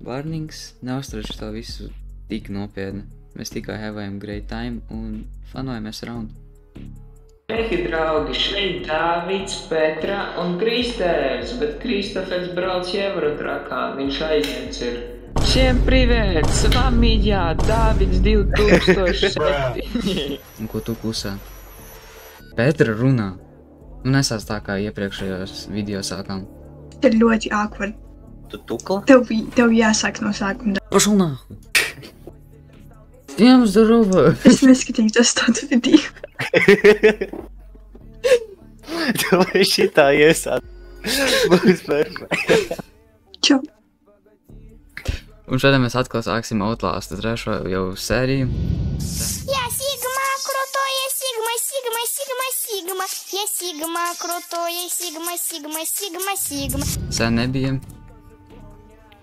Warnings, neuztrašu to visu tik nopietni. Mēs tikai havējam great time un fanojamies around. Sveiki, draugi! Šeit Dāvids, Petra un Kristēvs, bet Kristofers brauc Evrotrakā, viņš aizņemts ir. Всем привет! С вами я, Dāvids 2007. Un ko tu klusē? Petra runā. Nu nesās tā kā iepriekšējos video sākām. Tas ir ļoti awkward. Tu tukla? Tev jāsāk no sākuma. Пошел нахуй. Всем здорово. Es neskatīju tas tādu video. Vai šitā iesāt? Būs perfekti. Čau. Un šodien mēs atkal sāksim Outlast trešo jau sēriju. Я Сигма, крутое Сигма, Сигма, Сигма, Сигма. Я Сигма, крутое Сигма, Сигма, Сигма, Сигма. Sen nebija.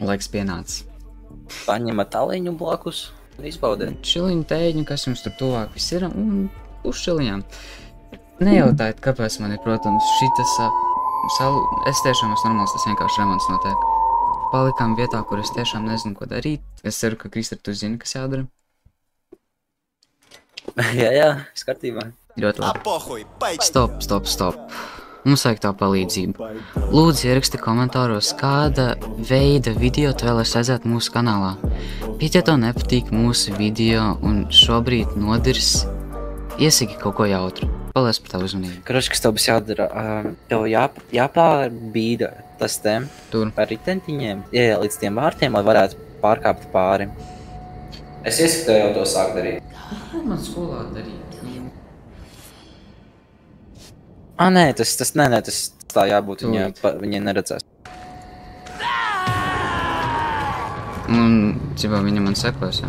Laiks pienācis. Paņemat taliņu blakus un izbaudiet. Čiliņu tēģņu, kas jums tur tuvāk viss ir, un uz čiliņām. Nejautājiet, kāpēc man ir, protams, šitas salu... Es tiešām esmu normāls, tas vienkārši remonts notiek. Palikām vietā, kur es tiešām nezinu, ko darīt. Es ceru, ka Kristēr, tu zini, kas jādara. Jā, skatībā. Ļoti labi. Stop. Mums vajag tā palīdzību. Lūdzu, ieraksti komentāros, kāda veida video tu vēlies redzēt mūsu kanālā. Bet, ja tev nepatīk mūsu video un šobrīd nodirs, iesaki kaut ko jautru. Paldies par tavu uzmanību. Karoči, kas tev būs jādara? Tev jāpārbīda tas tiem Tur. par ritentiņiem, līdz tiem vārtiem, lai varētu pārkāpt pāri. Es iesaku tev jau to sāk darīt. Ko man skolā darīt? Nē, tas tā jābūt, viņa neredzēs. Un, cībā, viņa man sekos, jā?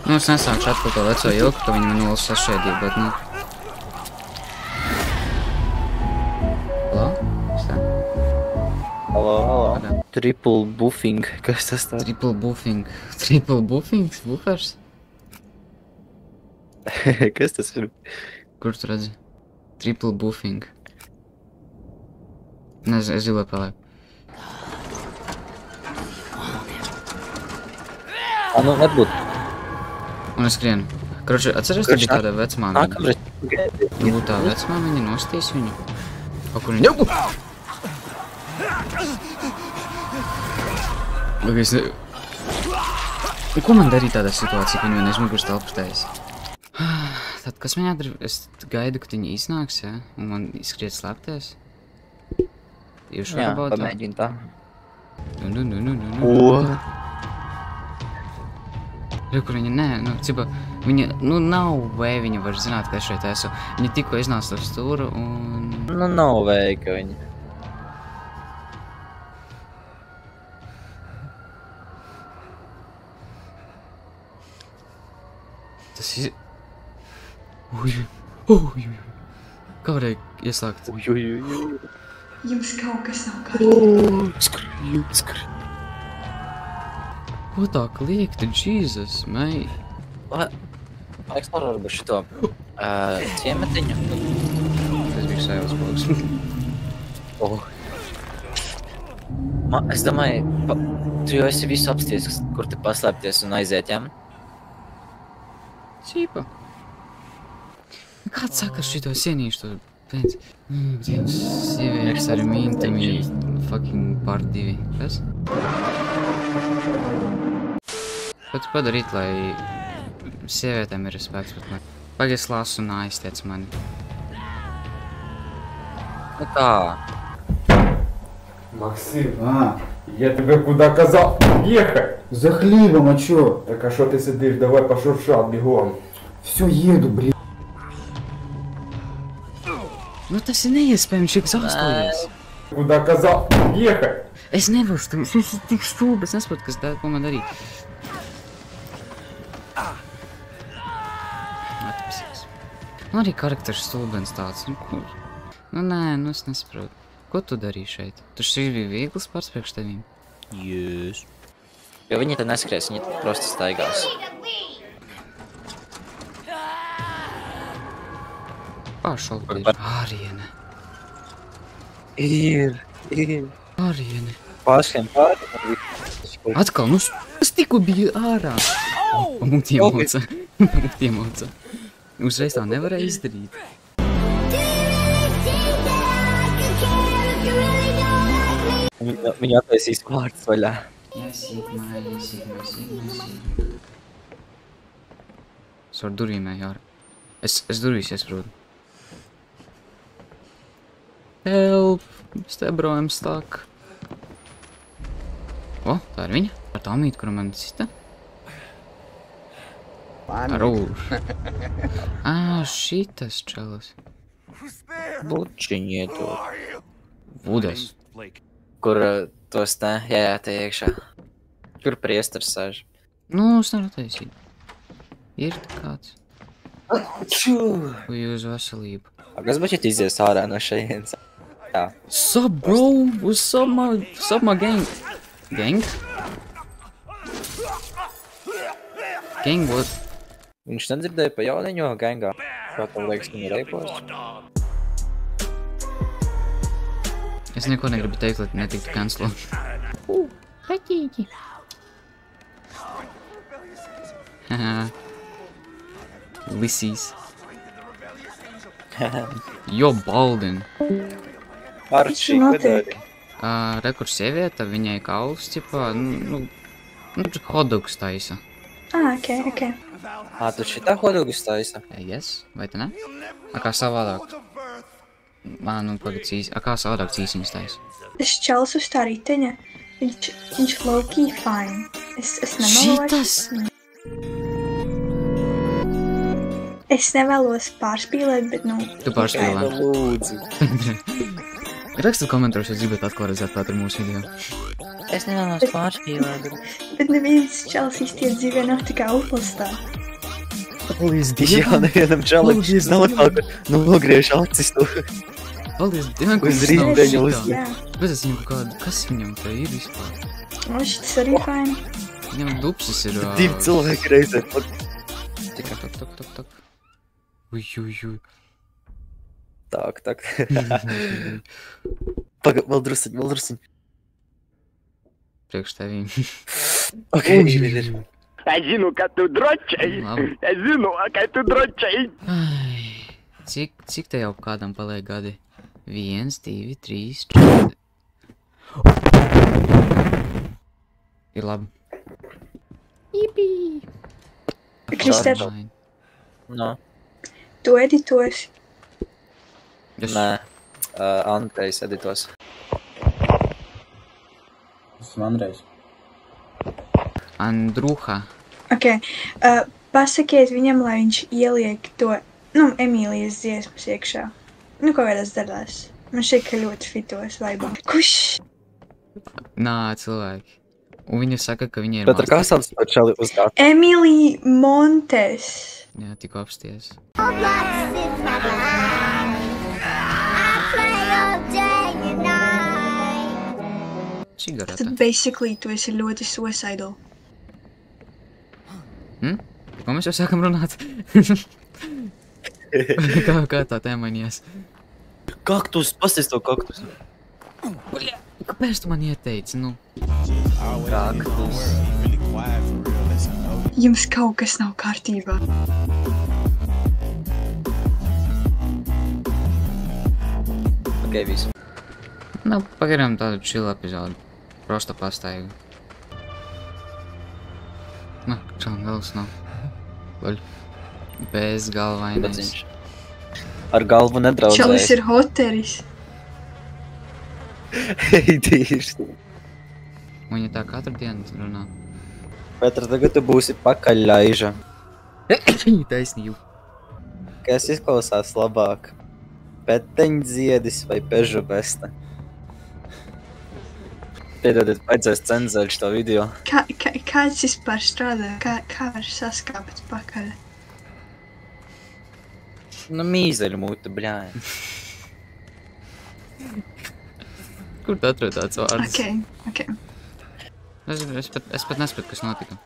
Nu, es nesākšu atkal to veco ilgu, ka viņa man nolas sašķēdīja, bet, nu... Halo? Halo. Triple buffing, kas tas tā? Triple buffing? Buffers? Kas tas ir? Kur tu redzi? Triple buffing. Nezinu, es zilē palēju. Nu, varbūt. Un es skrienu. Kroči, atceries, tā bija tāda vecmāmiņa? Nākamreiz. Nu, tā vecmāmiņa nostīs viņu. O, kur viņa? Es ne... Ko man darīt tādā situācijā, ka viņa man aiz muguras telpas taisa? Tad, kas man jādara? Es gaidu, ka viņa iznāks, ja? Un man skriet slēpties? Jūs Jā, varat baudīt? pamēģini tā. Re, kur viņa, nē, nu, cipa, viņa, nu, nav vai viņa var zināt, ka es šeit esmu. Viņa tikko iznāca ar stūru un... Nu, nav vēja, ka viņa. Tas ir... Kā varēja ieslēgt? Jums kaut kas nav kārtībā. Ko tā kliekta? Jesus, mei. Laiks pārvarbūt šito ciemetiņu. Tas bija sajauts pogs. Es domāju, tu jau esi visu apsties, kur te paslēpties un aiziet, jā? Cīpa. Kāds saka šito sienīšu to pēc? Dievs, sievietes ar mīntami fucking part 2. Kas? Ko tu padarīt, lai sievietēm ir respekts pret mani? Pagaid lasu un aiztiec mani. Nu tā. Максим, я тебе куда казал ехать? За хлебом, а чё? Так а что ты сидишь? Давай пошуршал бегом. Все, еду, блин. Nu tas ir neiespējami, šī exhaustojies. Куда казал ехать? Es nevaru, es esmu tik stulbi, es nesaprotu, ko man darīt. Atpasīgs. Nu arī karakters stulbens tāds, nu kur? Nu nē, nu es nesaprotu. Ko tu darīji šeit? Tu šī bija viegls pārs priekš tevīm? Jēs. Jo viņi te neskries, viņi prosti staigās. Pašalties. Āriene. Ir. Āriene. Pašiem pāri. Atkal, nu, es tikko biju ārā. Mums iemauca. Uzreiz tā nevarēja izdarīt. Viņa attaisīs vārds vaļā. Jā, Sigma. Es varu durvīmē, jā. Es durvīs iesprūdu. Help! Stebrojam stāk. O, tā ir viņa. Ar tā mīt, kura man cita. Arūš. Šitas čelas. Bučiņi iedod. Vudas. Kur tos te? Jā, te iekšā. Kur priestars sēž? Nu, es nevaru taisīt. Ir kāds. Uj, uz veselību. Kas baķet izies ārā no šajienes? Jā. Sup, bro? What's up, my gang? Gang? Gang, what? Viņš nedzirdēja pa jauniņo gangā. Kā tev liekas, viņu reipos? Es neko negribu teikt, lai netiktu cancelot. Petīgi. Haha. Lisīs. Jo, Baldin. Arčī, ko dari? Rekur sievieta, viņai kauls, ķipā, hotdogs taisa. Ok. Tu šitā hodogus taisa? Yes, vai te ne? Kā savādāk? Kā savādāk cīsiņas taisa? Tas čels uz tā riteņa, viņš low-key fine. Es nevēlos pārspīlēt, bet, Tu pārspīlē. Lūdzu. Rakstu komentāros, ja gribat atkal redzēt Pēteru mūsu video. Es nevēlos pārspīlēt. bet neviens čels īstie dzīvē nav tik upostā. Paldies Dievam, nevienam čalim nav tā, ka nogriež acis tu. Paldies Dievam, ka Uz rītdeņu Jā, Bet es viņam kādu, kas viņam te ir vispār? šitas arī fine. Viņam dupsis ir... Divi cilvēki reizē. Tikai tak. Uj. Tak. Pagad, vēl drusiņ. Priekš tevīm. Ok, ir. Es zinu, ka tu dročēji. Cik te jau kādam paliek gadi? 1, 2, 3, 4... Ir labi. Jipī! Kristēr, No. tu editos. Nē, Andrejs editos. Esmu Andrejs. Andruha. Ok, pasakiet viņam, lai viņš ieliek to, Emīlijas dziesmas iekšā. Kaut kādās daļās. Man šeit, ka ļoti fitos vaibā. Kuš? Nā, cilvēki. Un viņi saka, ka viņi ir Bet ar kā sauc par čali uz gata? Emīlija Montes. Jā, tikko apsties. Cigareta. Tad basically tu esi ļoti suicidal. Ko mēs jau sākam runāt? Kā tā tēma mainījās? Kaktus, pasties to kaktus. Kāpēc tu man ieteici, Kaktus. Jums kaut kas nav kārtībā. Ok, visu. Pagaidām tādu chill epizodu. Prosta pastaigu. Čau, galvas nav. Loļ. Bez galvainais. Baciņš. Ar galvu nedraudzējas. Čalis ir hoteris. Tieši. Viņa tā katru dienu runā. Petra, tagad tu būsi pakaļļaiža. Taisnību. Kas izklausās labāk? Peteņdziedis vai pežu besta? Piedodiet, vajadzēs cenzēt šo video. Kāds vispār strādā? Kā var saskāpēt pakaļ? Mīzeļu mūta, bļāja. Kur tu atrod tāds vārds? Ok. Es pat nespētu, kas notika.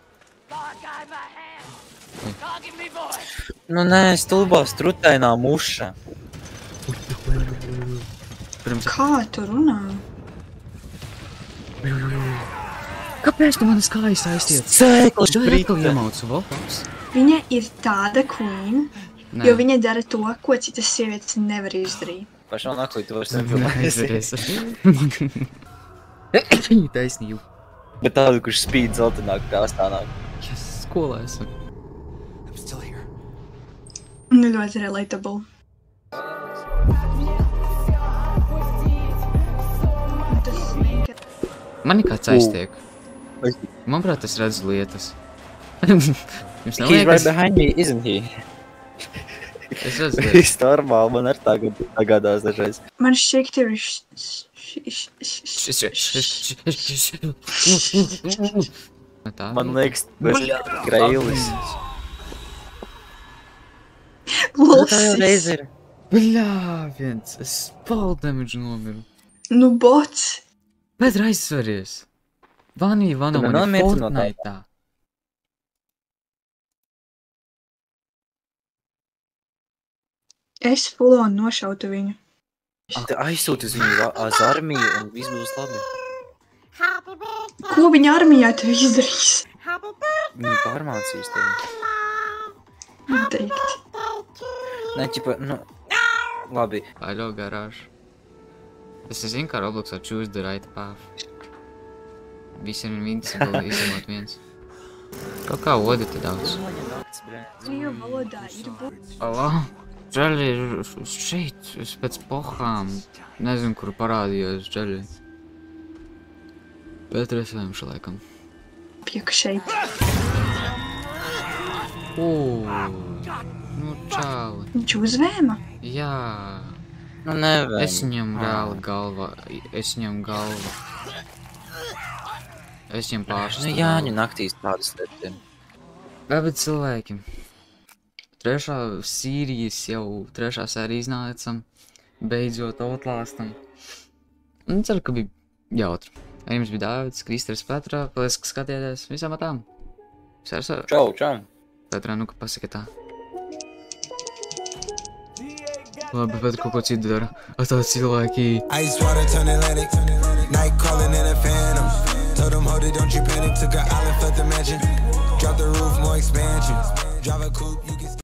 Nē, stulbā strutainā muša. pirms... Kā tu runā? Kāpēc tu manas kājas aiztiec? Sēklas Tu atkal brita. iemaucu, vops? Viņa ir tāda queen, Nē. jo viņa dara to, ko citas sievietes nevar izdarīt. Pašā naklī tu vairs nefilmēsi. Taisnība. Bet tādu, kurš spīd zeltainā krāstā nāk. Es skolā esmu. Nu, ļoti relatable. Tas vienkār... Man ir kāds aiztiek. Manuprāt, es redzu lietas. Jums He's right neliekas? behind me, isn't he? Es redzu lietas. Viss normāli, man ar tagad dažreiz. Man šķiet, tev ir Tā. Man liekas, tu esi greilis. Tā jau reiz ir. Bļā, viens. Es fall damage nomiru. Nu, bots. Bet aizsveries. Vanī, vano Tu man ir nenomieti no tā. Fortnite'ā. Es full on nošautu viņu. Te aizsūti uz viņu uz armiju un viss būs labi. Ko viņa armijā tev izdarīs? Viņi pārmācīs tevi. Noteikti. Nē, ķipa, nu... Labi. Paļo garāžu. Es zinu, kā Robloxā choose the right path. Visi ir invincible, izņemot viens. Kaut kā odi te daudz. Viņu valodā ir būt. Alā, džeļi ir šeit, es pēc pohām. Nezinu, kur parādījos džeļi. Bet resvēmšu laikam. Pieku šeit. Nu čāli. Viņš uzvēma? Jā. Nu, nevajag. Es ņemu reāli galvā. Es ņemu galvu. Es ņemu pāršas. Nu, Jāņa naktīs tādas lietas. Bet cilvēki. Trešā sērijas jau, trešā sērija iznācam. Beidzot Outlastam. Un ceru, ka bija jautri. Ar jums bija Dāvids, Kristers, Petra. Paldies, ka skatījāties visām atām. Čau, čau. Petra, nu, ka pasaka tā. Labi, Petra kaut ko citu dara. Tā cilvēki. Ice water turn Atlantic. Night calling in a phantom. Told them, hold it, don't you panic. Took an island, left the mansion. Drop the roof, more expansion. Drive a coupe, you can